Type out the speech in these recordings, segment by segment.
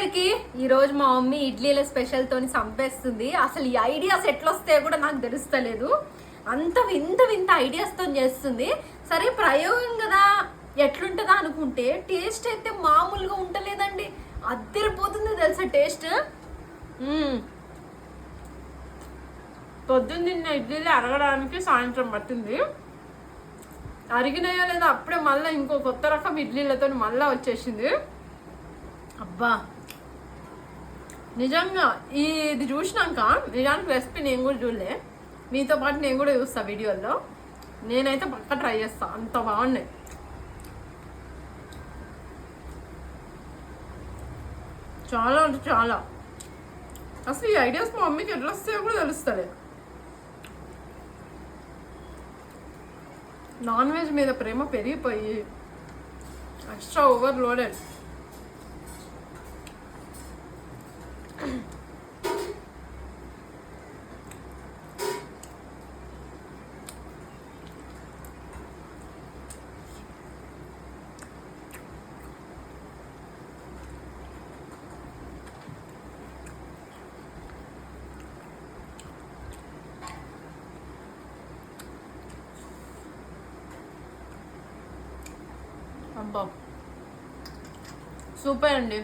అందరికి ఈరోజు మా మమ్మీ ఇడ్లీల స్పెషల్ తోని చంపేస్తుంది. అసలు ఈ ఐడియాస్ ఎట్లా వస్తాయో కూడా నాకు తెలుస్తలేదు. అంత వింత వింత ఐడియాస్ తో చేస్తుంది. సరే ప్రయోగం కదా ఎట్లుంటుందా అనుకుంటే టేస్ట్ అయితే మామూలుగా ఉంటలేదండి. అద్దరిపోతుంది తెలుసా టేస్ట్. పొద్దున్న తిన్న ఇడ్లీలు అరగడానికి సాయంత్రం పట్టింది. అరిగినాయో లేదా అప్పుడే మళ్ళీ ఇంకో కొత్త రకం ఇడ్లీలతో మళ్ళీ వచ్చేసింది. అబ్బా నిజంగా ఇది చూసినాక నిజానికి రెసిపీ నేను కూడా చూడలే. మీతో పాటు నేను కూడా చూస్తా వీడియోలో. నేనైతే పక్క ట్రై చేస్తా. అంత బాగున్నాయి. చాలా అంటే చాలా. అసలు ఈ ఐడియాస్ మా మమ్మీకి ఎట్లా వస్తాయో కూడా తెలుస్తుంది. నాన్ వెజ్ మీద ప్రేమ పెరిగిపోయి ఎక్స్ట్రా ఓవర్లోడెడ్. అబ్బా సూపర్ అండి.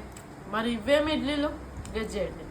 మరి ఇవేమి ఇడ్లీలు గెస్ చేయండి.